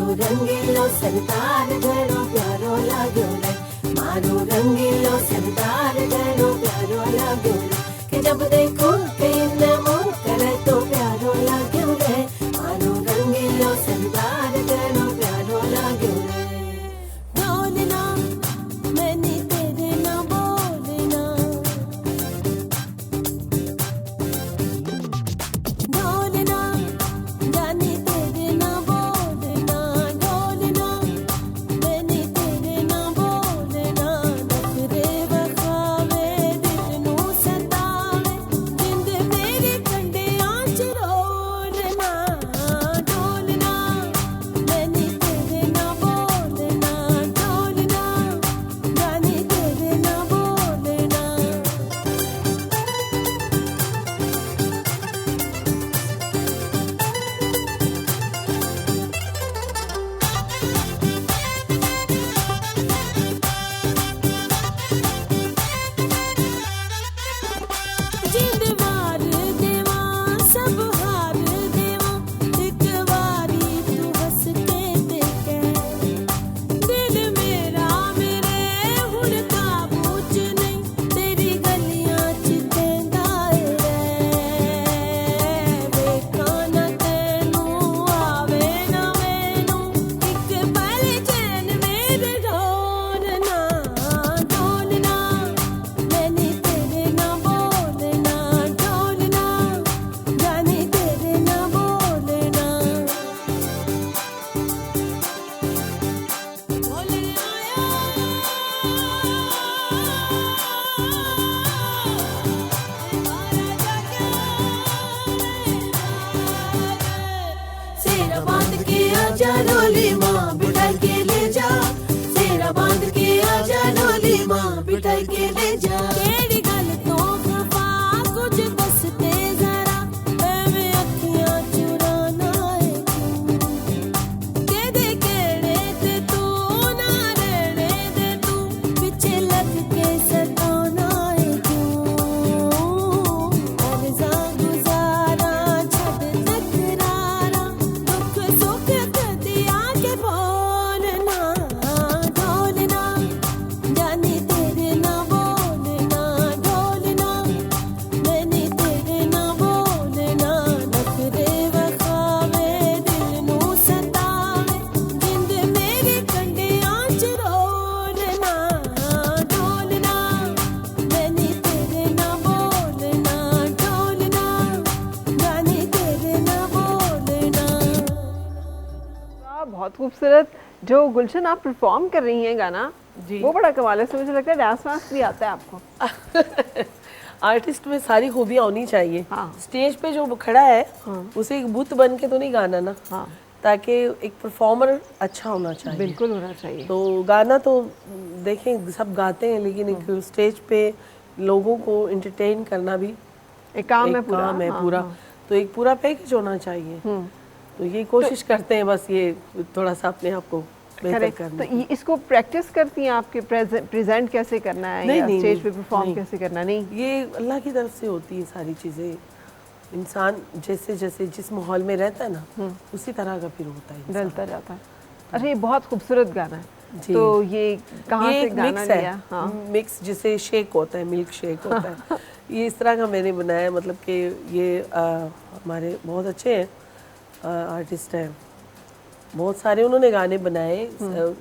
मारू रंगीलो सरदार घणो प्यारो लाग्यो रे, मारू रंगीलो सरदार घणो प्यारो लाग्यो रे, कि जब देखो के नमो करे तो प्यारो लाग्यो रे, मारू रंगीलो सरदार घणो प्यारो लाग्यो रे। बोलना मैंने तेरे ना बोलना, ढोलना जाने तेरे ना बोलना, ढोलना मैंने तेरे ना बोलना, नखरे वखावे दिल नू सतावे, जिंद मेरी कंडे आंच रोलना, ढोलना मैंने तेरे ना बोलना, ढोलना जाने तेरे ना बोलना। जिंद वार देवा सब हार देवा, एक वारी तू हंस के ते कह, दिल मेरा मेरे हुण काबू च नहीं, तेरी गलियां च तेंदा रे, वेखां ना तैनू आवे ना मैनू, एक पल चैन मेरे ढोलना, ढोलना मैंने तेरे ना बोलना, ढोलना जाने तेरे ना बोलना। ढोलना सेरा बांध के आजा डोली माँ बिठा के ले जा, सेरा बांध के आजा डोली माँ बिठा के ले जा। केड़ी गल तो खफा कुछ दसते जरा, एवें अखियां चुराना है क्यों, के दे केड़े ते तू ना रहने दे तू, पीछे लग के सताना है क्यों, अर्जा गुजारा छड़ तकरारा, दुख सुख कदिया के बोलना, ढोलना जाने तेरे ना बोलना, ढोलना मैंने तेरे ना बोलना, नखरे वखावे दिल नू सतावे, जिंद मेरी कंडे आंच रोलना, ढोलना मैंने तेरे ना बोलना, ढोलना जाने तेरे ना बोलना। वाह, बहुत खूबसूरत। जो गुलशन आप परफॉर्म कर रही हैं गाना, जी। वो बड़ा कमाल है। इसमें मुझे लगता है डांस वांस भी आता है आपको। आर्टिस्ट में सारी खूबियाँ होनी चाहिए। हाँ। स्टेज पे जो खड़ा है उसे एक बुत बन के तो नहीं गाना ना, हाँ, ताकि एक परफॉर्मर अच्छा होना चाहिए। बिल्कुल होना चाहिए। तो गाना तो देखें सब गाते हैं, लेकिन एक स्टेज पे लोगों को एंटरटेन करना भी एक काम है एक पूरा। काम है हाँ, पूरा। हाँ। तो एक पूरा पैकेज होना चाहिए। तो ये कोशिश करते हैं बस, ये थोड़ा सा अपने आप को बेहतर करेक्ट। करने तो ये इसको प्रैक्टिस करती हैं आपके प्रेजेंट कैसे करना है, नहीं, या नहीं, स्टेज पे नहीं, परफॉर्म नहीं। कैसे करना? नहीं, ये अल्लाह की तरफ से होती है सारी चीज़ें। इंसान जैसे जैसे जिस माहौल में रहता है ना, उसी तरह का फिर होता है इंसान। डलता जाता है। अच्छा, ये बहुत खूबसूरत गाना है। जी। तो ये कहाँ ये से एक गाना मिक्स लिया? है, हाँ, मिक्स जिसे शेक होता है, मिल्क शेक होता है। ये इस तरह का मैंने बनाया है, मतलब कि ये हमारे बहुत अच्छे हैं आर्टिस्ट हैं, बहुत सारे उन्होंने गाने बनाए।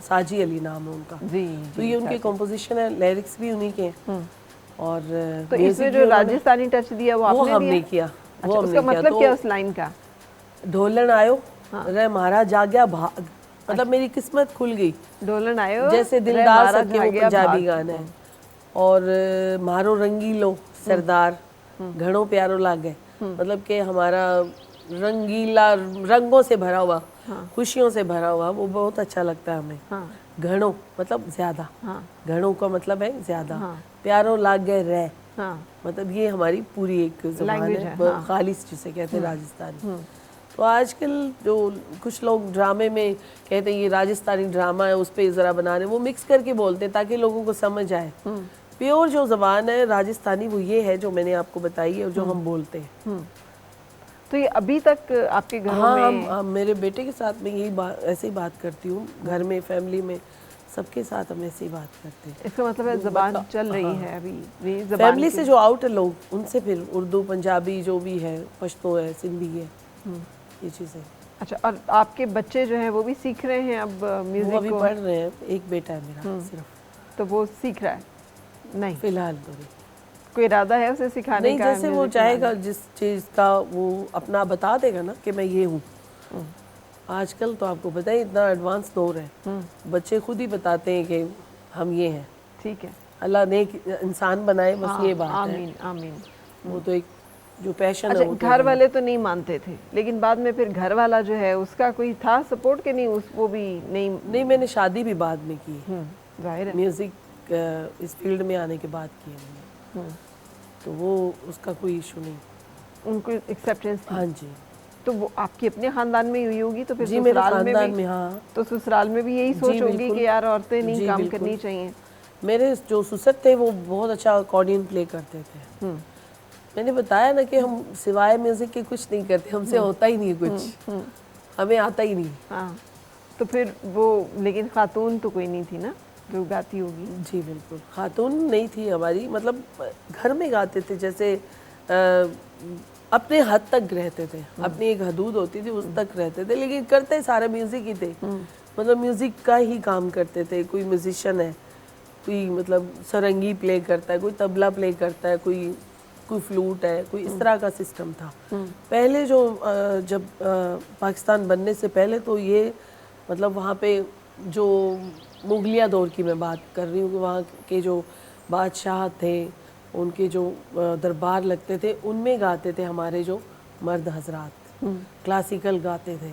साजी अली नाम है उनका। जी, तो ये उनकी कंपोजिशन है, लिरिक्स भी उन्हीं के हैं। और तो music इसमें भी जो उन्होंने- राजस्थानी टच दिया वो वो आपने हमने दिया? किया। अच्छा, वो उसका हमने किया। मतलब तो क्या उस लाइन का? ढोलन आयो रे मारा जाग्या भाग, मतलब मेरी किस्मत खुल गई। ढोलन आयो जैसे रे दिलदार मारा सके वो जाग्या पंजाबी भाग। गाना है। और मारो रंगीलो सरदार घणो प्यारो लागे, मतलब कि हमारा रंगीला, रंगों से भरा हुआ, खुशियों से भरा हुआ, वो बहुत अच्छा लगता है हमें। हाँ, घणो मतलब ज्यादा, हाँ, घणों का मतलब है ज्यादा। हाँ। प्यारो लागे रे, हाँ, मतलब ये हमारी पूरी एक ज़बान Language है, है, हाँ। खालिस जिसे कहते हैं राजस्थानी। तो आजकल जो कुछ लोग ड्रामे में कहते हैं ये राजस्थानी ड्रामा है, उस पर ज़रा बना रहे, वो मिक्स करके बोलते हैं ताकि लोगों को समझ आए। प्योर जो ज़बान है राजस्थानी वो ये है जो मैंने आपको बताई है और जो हम बोलते हैं। तो ये अभी तक आपके घरों हाँ, में? हम मेरे बेटे के साथ मैं यही बात ऐसे ही बात करती हूँ, घर में फैमिली में सबके साथ हम ऐसे ही बात करते हैं। इसका मतलब है ज़बान चल रही है अभी, ये ज़बान फैमिली से जो आउट है लोग, उनसे फिर उर्दू, पंजाबी जो भी है, पश्तो है, सिंधी है, ये चीज़ें। अच्छा, और आपके बच्चे जो हैं वो भी सीख रहे हैं अब वो म्यूजिक अभी को? पढ़ रहे हैं, एक बेटा है मेरा सिर्फ, तो वो सीख रहा है? नहीं, फिलहाल तो नहीं। कोई इरादा है उसे सिखाने नहीं, का? जैसे वो म्यूजिक चाहेगा, जिस चीज़ का वो अपना बता देगा ना कि मैं ये हूँ। आजकल तो आपको पता है इतना एडवांस दौर है, बच्चे खुद ही बताते हैं कि हम ये हैं। ठीक है। अल्लाह ने एक इंसान बनाए, बस ये बात है। आमीन आमीन। वो तो एक जो पैशन है अच्छा, वो तो घर वाले तो नहीं मानते थे, लेकिन बाद में फिर घर वाला जो है उसका कोई था सपोर्ट के नहीं, उस वो भी नहीं? नहीं, मैंने शादी भी बाद में की, जाहिर है। म्यूज़िक इस फील्ड में आने के बाद की है मैंने, तो वो उसका कोई इशू नहीं। उनको एक्सेप्टेंस थी? हाँ जी। तो वो आपके अपने खानदान में हुई होगी, तो फिर जी, मेरे ससुराल में खानदान भी? में, हाँ। तो ससुराल में भी यही सोच जी, होगी बिल्कुल। कि यार औरतें नहीं जी, काम बिल्कुल। करनी चाहिए? मेरे जो ससुर थे वो बहुत अच्छा अकॉर्डियन प्ले करते थे। मैंने बताया ना कि हम सिवाय म्यूजिक के कुछ नहीं करते, हमसे होता ही नहीं है कुछ, हमें आता ही नहीं। हाँ, तो फिर वो, लेकिन खातून तो कोई नहीं थी ना जो गाती होगी? जी बिल्कुल, खातून नहीं थी हमारी, मतलब घर में गाते थे, जैसे अपने हद तक रहते थे, अपनी एक हदूद होती थी उस तक रहते थे, लेकिन करते सारे म्यूजिक ही थे। मतलब म्यूजिक का ही काम करते थे। कोई म्यूजिशियन है, कोई मतलब सरंगी प्ले करता है, कोई तबला प्ले करता है, कोई फ्लूट है, कोई इस तरह का सिस्टम था। पहले जो जब पाकिस्तान बनने से पहले तो ये मतलब वहाँ पे जो मुगलिया दौर की मैं बात कर रही हूँ कि वहाँ के जो बादशाह थे, उनके जो दरबार लगते थे, उनमें गाते थे हमारे जो मर्द हजरात, क्लासिकल गाते थे।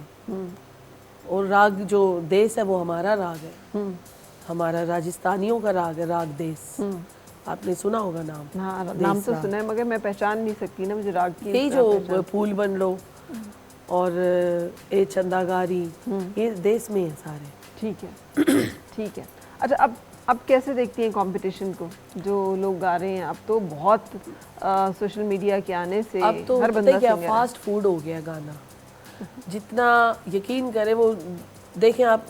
और राग जो देश है वो हमारा राग है, हमारा राजस्थानियों का राग है, राग देश। आपने सुना होगा नाम? हाँ, नाम तो सुना है, मगर मैं पहचान नहीं सकती ना, मुझे राग की यही जो फूल बन लो और ए चंदागारी, ये देश में है सारे। ठीक है। ठीक है। अच्छा, अब कैसे देखती हैं कंपटीशन को, जो लोग गा रहे हैं? अब तो बहुत सोशल मीडिया के आने से अब तो हर पता बंदा है क्या, सिंगर है। फास्ट फूड हो गया गाना। जितना यकीन करें, वो देखें आप,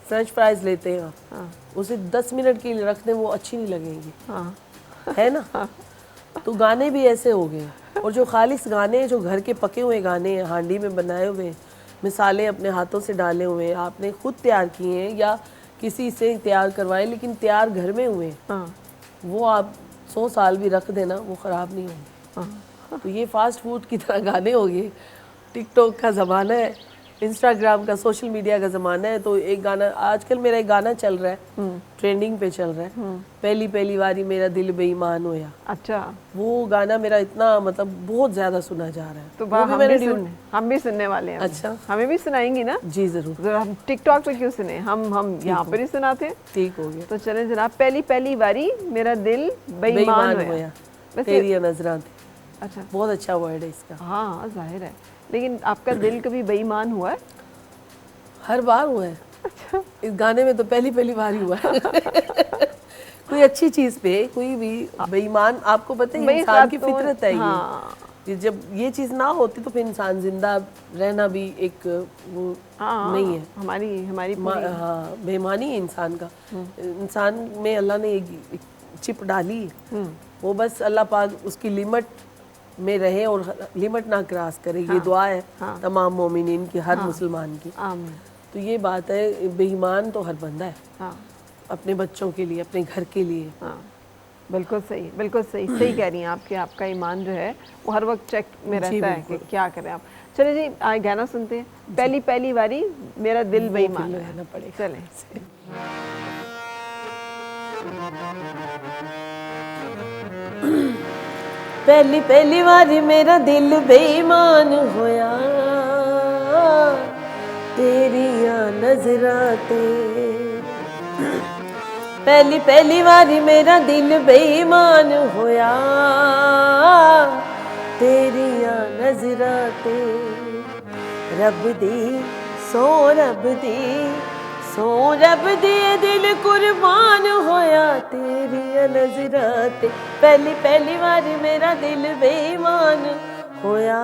फ्रेंच फ्राइज लेते हैं आप, हाँ। उसे 10 मिनट के लिए रख दें वो अच्छी नहीं लगेंगी, हाँ। है ना? तो गाने भी ऐसे हो गए। और जो खालिस गाने हैं, जो घर के पके हुए गाने हैं, हांडी में बनाए हुए, मिसालें अपने हाथों से डाले हुए, आपने खुद तैयार किए हैं या किसी से तैयार करवाए, लेकिन तैयार घर में हुए, हाँ। वो आप 100 साल भी रख देना वो ख़राब नहीं होंगे। हाँ। तो ये फास्ट फूड की तरह गाने हो गए। टिकटॉक का ज़माना है, इंस्टाग्राम का, सोशल मीडिया का ज़माना है। तो एक गाना, आजकल मेरा एक गाना चल रहा है, ट्रेंडिंग पे चल रहा है, पहली पहली बारी मेरा दिल बेईमान होया। अच्छा, वो गाना मेरा इतना मतलब बहुत ज़्यादा सुना जा रहा है। तो वो भी हम भी सुनने वाले हैं। अच्छा, हमें भी सुनाएंगी ना? जी ज़रूर। जरा हम टिकटॉक पे क्यों सुने, हम यहाँ पर ही सुनाते हैं। ठीक हो गया। तो चलें जनाब, पहली पहली बारी मेरा दिल बेईमान होया। तेरी नजरां थी। अच्छा, बहुत अच्छा वर्ड है इसका। हाँ, जाहिर है। लेकिन आपका दिल कभी बेईमान हुआ है? हर बार हुआ है। अच्छा। इस गाने में तो पहली पहली बार ही हुआ है। कोई अच्छी चीज पे कोई भी बेईमान, आपको पता है इंसान की फितरत है। हाँ। ये जब ये चीज ना होती तो फिर इंसान जिंदा रहना भी एक वो नहीं है। हमारी हाँ, बेईमानी है इंसान का। इंसान में अल्लाह ने एक चिप डाली है, वो बस अल्लाह पाक उसकी लिमिट में रहे और लिमिट ना क्रॉस करे। ये दुआ है तमाम मोमिनीन की, हर मुसलमान की। आमीन। तो ये बात है, बेईमान तो हर बंदा है। हाँ, अपने बच्चों के लिए, अपने घर के लिए। हाँ, बिल्कुल सही, बिल्कुल सही, सही कह रही हैं आप कि आपका ईमान जो है वो हर वक्त चेक में रहता है कि क्या करें आप। चले जी, आए गाना सुनते हैं, पहली पहली बारी मेरा दिल बेईमान रहना पड़ेगा। चलें। पहली पहली बारी मेरा दिल बेईमान होया, तेरिया नजरां ते। पहली पहली बारी मेरा दिल बेईमान होया, तेरिया नजरां ते। रब दी सो रब दी सो रब दी दिल कुर्बान होया, तेरिया नजरां ते। पहली पहली बारी मेरा दिल बेईमान होया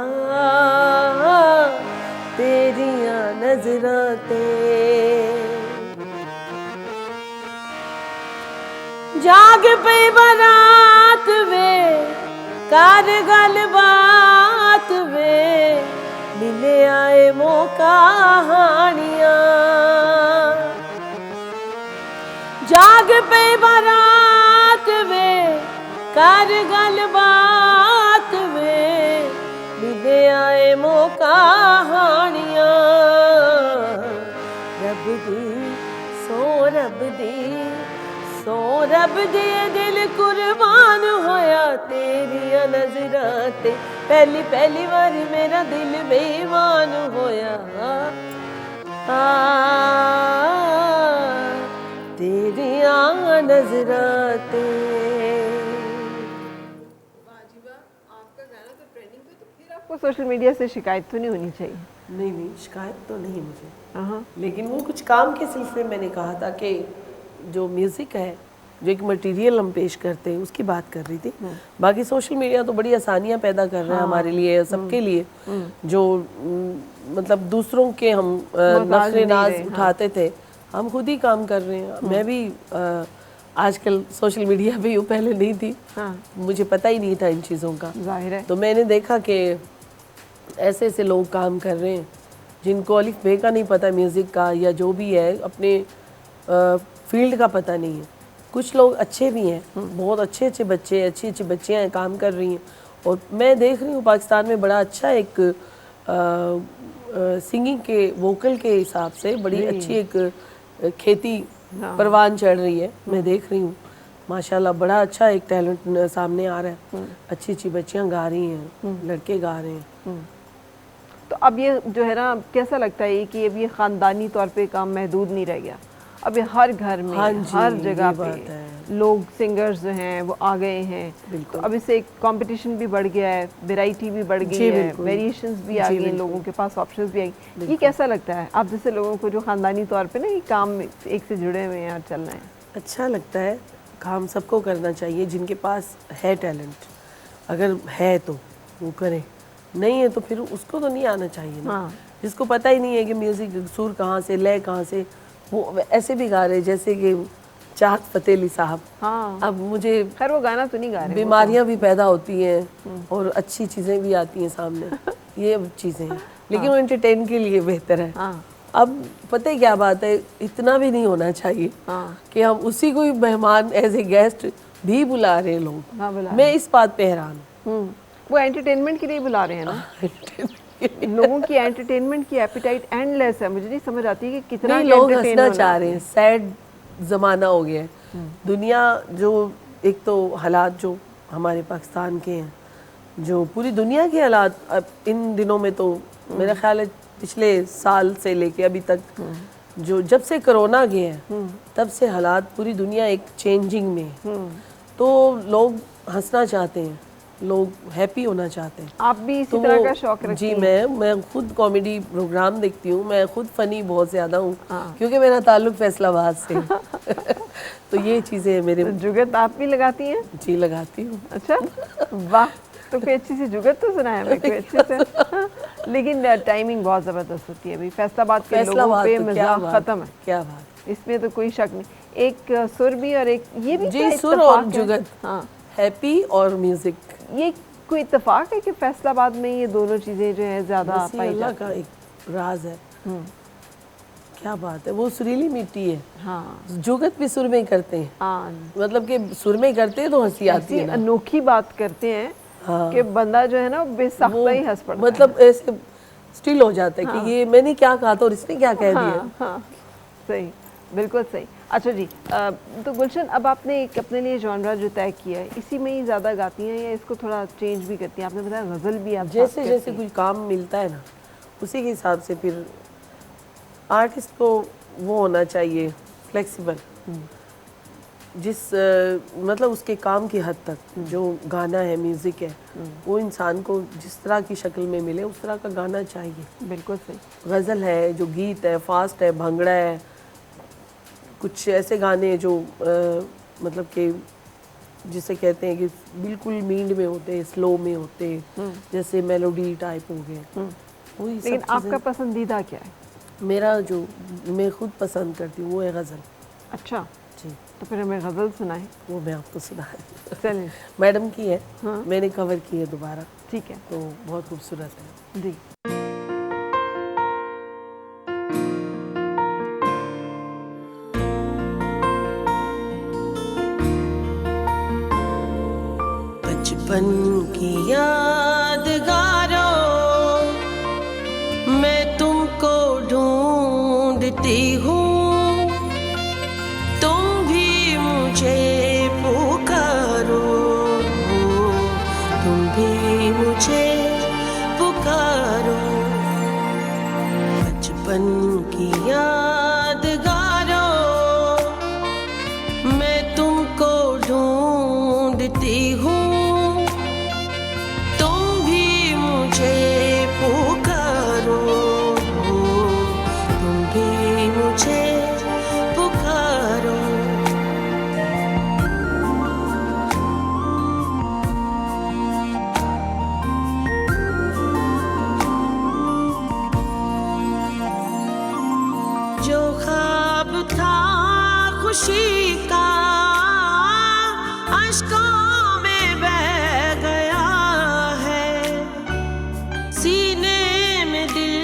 तेरियां नजरां ते जाग पे बरात वे कर गलबात वे मिले आए मौका हानियां जाग पे बरात वे कर गलबात वे मिले आए मौका हानियां रब दी सो रब दी सो रब दे दिल कुर्बान होया तेरिया नजरां ते पहली पहली बारी मेरा दिल बेईमान होया तेरिया नजरां ते आपको सोशल मीडिया से शिकायत तो नहीं होनी चाहिए? नहीं शिकायत तो नहीं मुझे, हाँ लेकिन वो कुछ काम के सिलसिले में मैंने कहा था कि जो म्यूज़िक है, जो एक मटेरियल हम पेश करते हैं, उसकी बात कर रही थी। बाकी सोशल मीडिया तो बड़ी आसानियां पैदा कर रहा है हमारे लिए, सबके लिए, जो मतलब दूसरों के हम नखरे नाज उठाते थे, हम खुद ही काम कर रहे हैं। मैं भी आजकल सोशल मीडिया पे हूँ, पहले नहीं थी, मुझे पता ही नहीं था इन चीज़ों का। जाहिर है। तो मैंने देखा कि ऐसे ऐसे लोग काम कर रहे हैं जिनको अलिफ बे का नहीं पता म्यूज़िक का, या जो भी है अपने फील्ड का पता नहीं है। कुछ लोग अच्छे भी हैं, बहुत अच्छे अच्छे बच्चे, अच्छी अच्छी बच्चियाँ हैं, काम कर रही हैं। और मैं देख रही हूँ पाकिस्तान में बड़ा अच्छा एक सिंगिंग के वोकल के हिसाब से बड़ी अच्छी एक खेती परवान चढ़ रही है। मैं देख रही हूँ माशाल्लाह बड़ा अच्छा एक टैलेंट सामने आ रहा है। अच्छी अच्छी बच्चियाँ गा रही हैं, लड़के गा रहे हैं। तो अब ये जो है ना, कैसा लगता है कि अब ये ख़ानदानी तौर पे काम महदूद नहीं रह गया? अब ये हर घर में, हर जगह पे लोग सिंगर्स जो हैं वो आ गए हैं। तो अब इससे कंपटीशन भी बढ़ गया है, वैरायटी भी बढ़ गई है, वेरिएशंस भी आ गई हैं, लोगों के पास ऑप्शंस भी आ गई। ये कैसा लगता है आप जैसे लोगों को जो ख़ानदानी तौर पे ना ये काम एक से जुड़े हुए हैं और चल रहे हैं? अच्छा लगता है, काम सबको करना चाहिए जिनके पास है टैलेंट। अगर है तो वो करे, नहीं है तो फिर उसको तो नहीं आना चाहिए ना। जिसको पता ही नहीं है कि म्यूज़िक सुर कहाँ से, लय कहाँ से, वो ऐसे भी गा रहे जैसे कि चाहत फ़तेह अली साहब। अब मुझे खैर वो गाना तो नहीं गा रहे, बीमारियां भी पैदा होती हैं और अच्छी चीज़ें भी आती हैं सामने, ये चीज़ें हैं, लेकिन वो एंटरटेन के लिए बेहतर है। अब पता है क्या बात है, इतना भी नहीं होना चाहिए कि हम उसी को ही मेहमान एज ए गेस्ट भी बुला रहे हैं लोग। मैं इस बात पे हैरान हूँ। वो एंटरटेनमेंट के लिए बुला रहे हैं ना। लोगों की एंटरटेनमेंट की एपिटाइट एंडलेस है। मुझे नहीं समझ आती कि कितना लोग हंसना चाह रहे हैं। सैड ज़माना हो गया है दुनिया, जो एक तो हालात जो हमारे पाकिस्तान के हैं, जो पूरी दुनिया के हालात अब इन दिनों में तो मेरा ख्याल है पिछले साल से लेके अभी तक, जो जब से कोरोना गया है तब से हालात पूरी दुनिया एक चेंजिंग में है। तो लोग हंसना चाहते हैं, लोग हैप्पी होना चाहते हैं। आप भी इसी तरह का शौक रखती हैं? जी, मैं खुद कॉमेडी प्रोग्राम देखती हूँ, मैं खुद फनी बहुत ज़्यादा हूँ क्योंकि मेरा ताल्लुक फैसलाबाद से तो ये चीज़ें मेरे। जुगत आप भी लगाती हैं? जी लगाती हूँ। अच्छा, वाह, तो कोई अच्छी सी जुगत तो सुनाया मैं कोई अच्छे से। लेकिन टाइमिंग बहुत ज़बरदस्त होती है। अभी फैसलाबाद के लोगों पे मज़ाक ख़त्म है। क्या बात, इसमें तो कोई शक नहीं। एक सुर भी और एक ये भी जी, सुर और जुगत, हाँ, हैप्पी और म्यूजिक। ये कोई इत्तेफाक है कि फैसलाबाद में ये दोनों चीज़ें जो है ज़्यादा पाई अल्लाह का एक राज है। क्या बात है, वो सुरीली मिट्टी है। हाँ, जुगत भी सुर में ही करते हैं। हाँ, मतलब कि सुर में ही करते हैं तो हंसी आती है ना। अनोखी बात करते हैं कि बंदा जो है ना बेसाख्ता ही हंस पड़ता है। मतलब ऐसे स्टिल हो जाता है कि ये मैंने क्या कहा था और इसने क्या कह दिया। हाँ, सही, बिल्कुल सही। अच्छा जी, तो गुलशन, अब आपने एक अपने लिए जॉनरा जो तय किया है, इसी में ही ज़्यादा गाती हैं या इसको थोड़ा चेंज भी करती हैं? आपने बताया गज़ल भी आप जैसे जैसे कुछ काम मिलता है ना, उसी के हिसाब से फिर आर्टिस्ट को वो होना चाहिए फ्लेक्सिबल, जिस मतलब उसके काम की हद तक जो गाना है, म्यूज़िक है, वो इंसान को जिस तरह की शक्ल में मिले उस तरह का गाना चाहिए। बिल्कुल सही। गज़ल है, जो गीत है, फास्ट है, भंगड़ा है, कुछ ऐसे गाने जो मतलब कि जिसे कहते हैं कि बिल्कुल मींड में होते, स्लो में होते, जैसे मेलोडी टाइप हो गए, वही सब लेकिन चीज़ें। आपका पसंदीदा क्या है? मेरा जो मैं खुद पसंद करती हूँ वो है गज़ल। अच्छा, जी, तो फिर हमें गज़ल सुनाएं। वो मैं आपको सुना चलिए, मैडम की है, हाँ। मैंने कवर की है दोबारा, ठीक है तो बहुत खूबसूरत है। जी। बचपन की यादगारों मैं तुमको ढूंढती हूँ, तुम भी मुझे पुकारो, तुम भी मुझे पुकारो। बचपन की यादगारों मैं तुमको ढूंढती हूँ, पुकारो, तुम भी मुझे पुकारो। जो ख्वाब था खुशी का अश्कों में बह गया है, सीने में दिल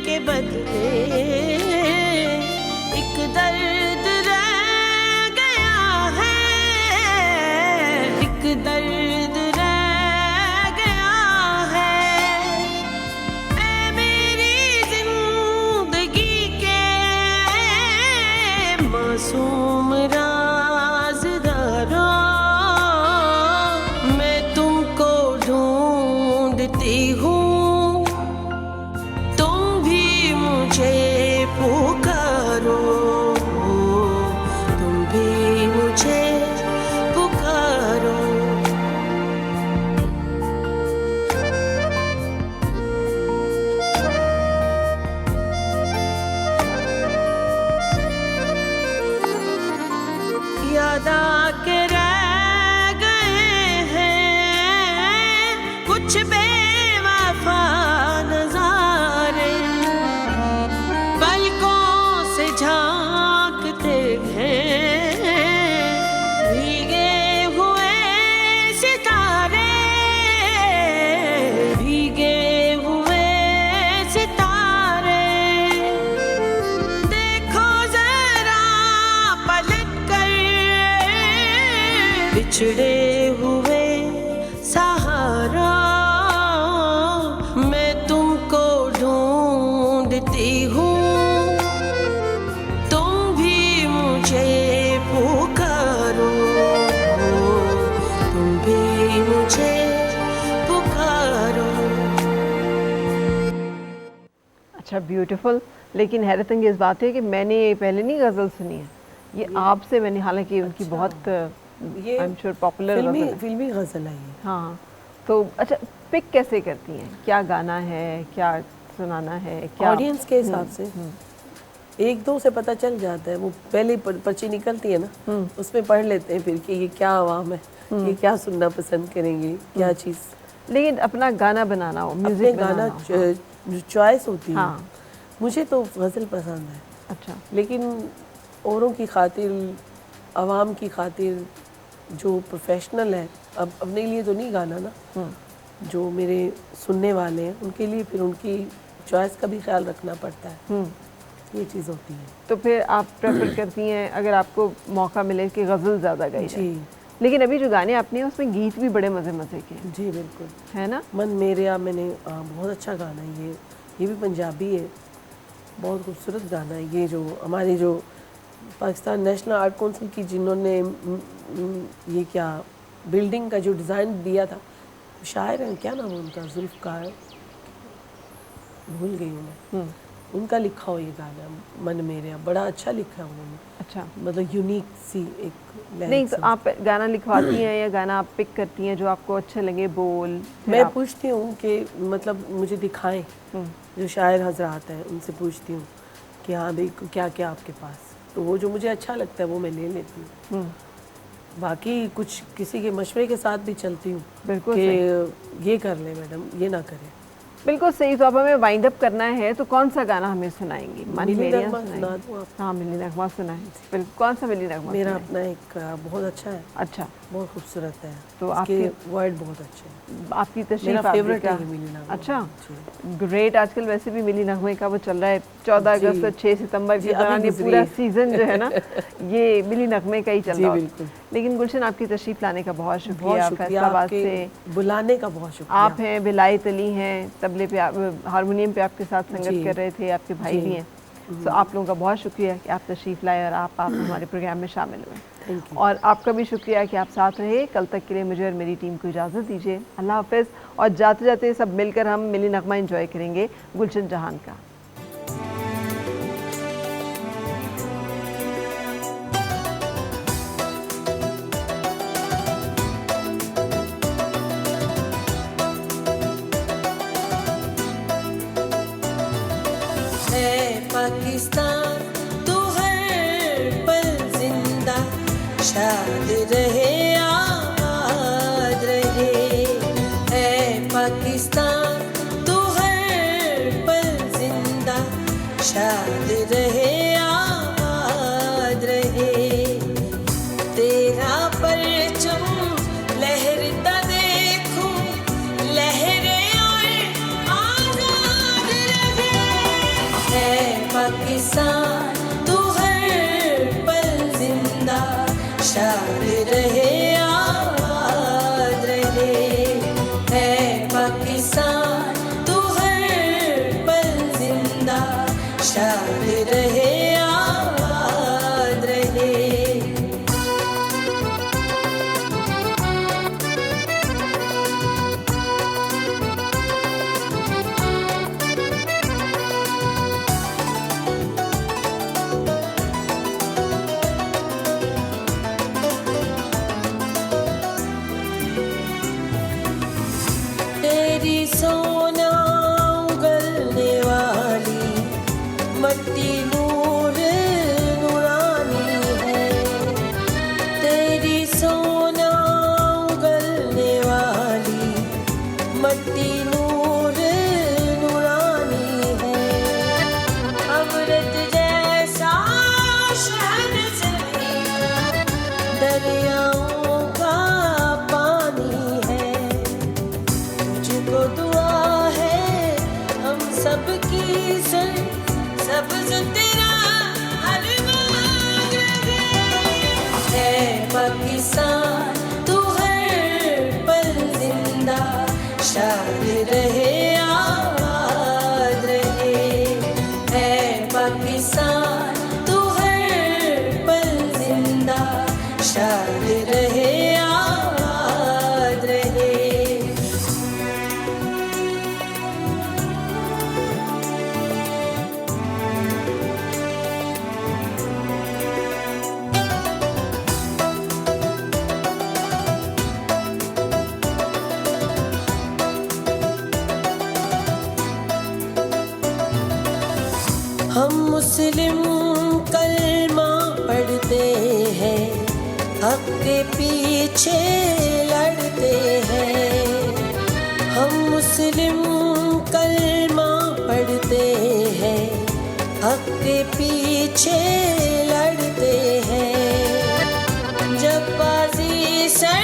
के बदले एक दर्द रह गया है, एक दर्द रह गया है। ऐ मेरी जिंदगी के मासूम राज़दारों, मैं तुमको ढूंढती हूँ, पुकारो, तुम भी मुझे पुकारो। याद आके रह गए हैं कुछ बेवफा नज़ारे, झांकते हैं भीगे हुए सितारे, भीगे हुए सितारे। देखो जरा पलट कर बिछड़े हुए सहारा, मैं तुमको ढूंढती हूँ, पुकारो, तुम भी मुझे पुकारो। अच्छा, ब्यूटीफुल। लेकिन हैरत अंगेज़ बात है कि मैंने ये पहले नहीं गज़ल सुनी है, ये आपसे मैंने, हालांकि उनकी बहुत आई एम श्योर पॉपुलर फिल्मी गज़ल है ये। हाँ, तो अच्छा पिक कैसे करती हैं, क्या गाना है, क्या सुनाना है, क्या ऑडियंस के हिसाब से एक दो से पता चल जाता है, वो पहले पर्ची निकलती है ना, उसमें पढ़ लेते हैं फिर कि ये क्या आवाम है, ये क्या सुनना पसंद करेंगे, क्या चीज़। लेकिन अपना गाना बनाना हो, म्यूजिक गाना जो चॉइस होती है, हाँ। मुझे तो गज़ल पसंद है। अच्छा, लेकिन औरों की खातिर, आवाम की खातिर, जो प्रोफेशनल है, अब अपने लिए तो नहीं गाना ना, जो मेरे सुनने वाले हैं उनके लिए फिर उनकी चॉइस का भी ख्याल रखना पड़ता है, ये चीज़ होती है। तो फिर आप प्रेफर करती हैं अगर आपको मौका मिले कि गज़ल ज़्यादा गाई जाए? जी। लेकिन अभी जो गाने आपने हैं उसमें गीत भी बड़े मज़े मज़े के हैं। जी बिल्कुल, है ना? मन मेरे मैंने बहुत अच्छा गाना है ये भी पंजाबी है, बहुत खूबसूरत गाना है ये, जो हमारे जो पाकिस्तान नेशनल आर्ट काउंसिल की जिन्होंने ये क्या बिल्डिंग का जो डिज़ाइन दिया था, शायर हैं, क्या नाम है उनका, जुल्फ़कार, भूल गई हूँ मैं, उनका लिखा हो ये गाना मन मेरे, बड़ा अच्छा लिखा है उन्होंने। अच्छा, मतलब यूनिक सी एक नहीं तो आप गाना लिखवाती हैं या गाना आप पिक करती हैं जो आपको अच्छे लगे बोल? मैं पूछती हूँ कि मतलब मुझे दिखाएं, जो शायर हजरात हैं उनसे पूछती हूँ कि हाँ भाई क्या क्या आपके पास, तो वो जो मुझे अच्छा लगता है वो मैं ले लेती हूँ। बाकी कुछ किसी के मशवरे के साथ भी चलती हूँ बिल्कुल कि ये कर ले मैडम, ये ना करें। बिल्कुल सही। तो अब हमें वाइंड अप करना है, तो कौन सा गाना हमें सुनाएंगी? मिली नगमा सुना दूँ आप? हाँ, मिली नगमा सुनाएं। बिल्कुल, कौन सा मिली नगमा? मेरा अपना एक बहुत अच्छा है। अच्छा, बहुत खूबसूरत है, तो आपके आपके वर्ड बहुत अच्छे हैं। आपकी तशरीफ मेरा फेवरेट है आपका- ये मिली नगमा। अच्छा, जी। ग्रेट। आजकल वैसे भी मिली नगमे का वो चल रहा है 14 अगस्त से 6 सितंबर जी, के अभी दौरान ये गुजरी पूरा है। सीजन जो है ना ये मिली नगमे का ही चल जी, रहा है। बिल्कुल। लेकिन गुलशन, आपकी तशरीफ लाने का बहुत बहुत शुक्रिया। शुक्रिया फैसलाबाद आपके से बुलाने का, बहुत शुक्रिया। आप हैं, विलायत अली हैं, तबले पे हारमोनियम पे आपके साथ संगत जी। कर रहे थे, आपके भाई जी। भी हैं। तो आप लोगों का बहुत शुक्रिया कि आप तशरीफ़ लाए और आप हमारे प्रोग्राम में शामिल हुए। Thank you. और आपका भी शुक्रिया कि आप साथ रहे। कल तक के लिए मुझे और मेरी टीम को इजाज़त दीजिए। अल्लाह हाफ़िज़। और जाते जाते सब मिलकर हम मिली नगमा एंजॉय करेंगे गुलशन जहान का। पाकिस्तान तू हर पल जिंदा, शाद रहे आबाद रहे। है पाकिस्तान तू हर पल जिंदा, शाद रहे आबाद रहे। तेरा परचम लहरता देखूं, लहरे और आजाद रहे। है पाकिस्तान तू हर पल जिंदा, शाद रहे आबाद रहे। है पाकिस्तान तू हर पल जिंदा, शाद रहे आबाद रहे। तेरी सोना उगलने वाली मट्टी नूर नूरानी है। तेरी सोना उगलने वाली मट्टी नूर नूरानी है। अमृत जैसा शहर जमीन, दरियाओं का पानी है। तुझको दुआ है हम सब की, सुन सब्ज तेरा अरमान रहे। है पाकिस्तान तू हर पल जिंदा, शाद रहे आबाद रहे। है पाकिस्तान तू हर पल जिंदा, शाद रहे आबाद रहे। हम मुस्लिम कलमा पढ़ते हैं, हक के पीछे लड़ते हैं। हम मुस्लिम कलमा पढ़ते हैं, हक के पीछे लड़ते हैं। जब बाजी सर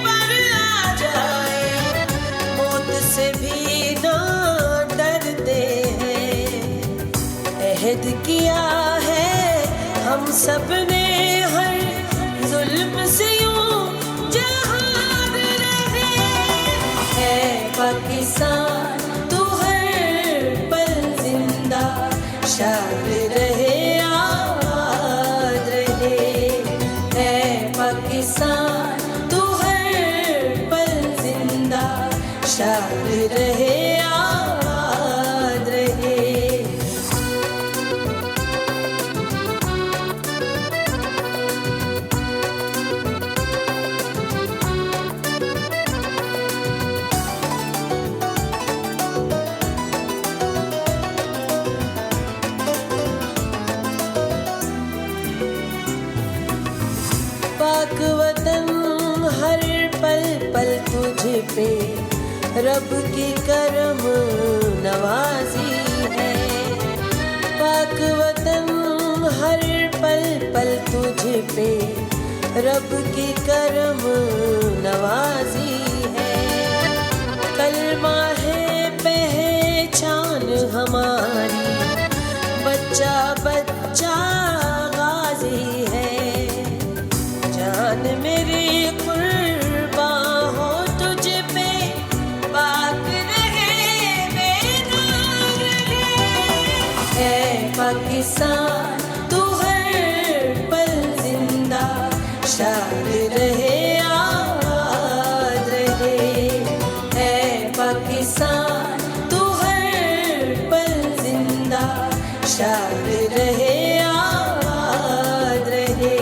पर आ जाए, मौत से भी ना डरते हैं। अहद किया है हम सब ने हर जुल्म से यूं जहाद रहे। है पाकिस्तान तू हर पल जिंदा, शाद रहे आबाद रहे। है पाकिस्तान तू हर पल जिंदा, शाद रहे आबाद रहे। पे रब की करम नवाजी है। पाक वतन हर पल पल तुझ पे रब की करम नवाजी है। कलमा है पहचान हमारी, बच्चा बच्चा गाजी है। जान मेरी कुर्बान हो तुझ पे, पाक रहे बेदाग रहे। है पाकिस्तान तू हर पल जिंदा, शाद रहे याद रहे। है पाकिस्तान तू हर पल जिंदा, शाद रहे याद रहे।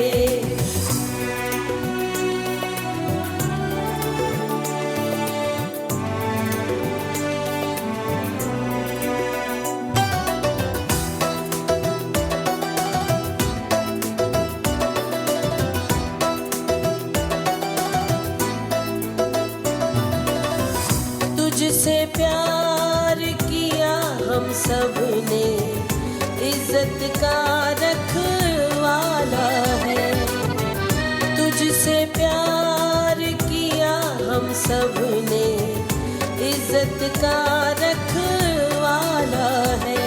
तुझसे प्यार किया हम सब ने, इज्जत का रखवाला है। तुझसे प्यार किया हम सब ने, इज्जत का रखवाला है।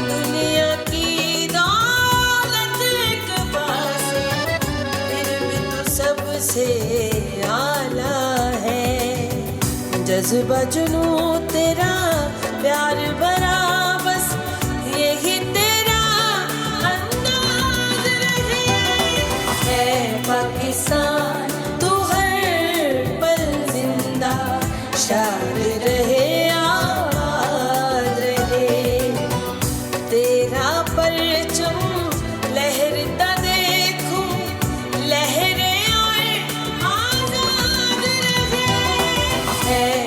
दुनिया की दौलत एक पास, फिर भी तू सबसे आला है। जज्बा जुनू तेरा प्यार भरा, बस यही तेरा अंदाज रहे। है पाकिस्तान तू हर पल जिंदा, शाद रहे याद रहे। तेरा परचम लहरता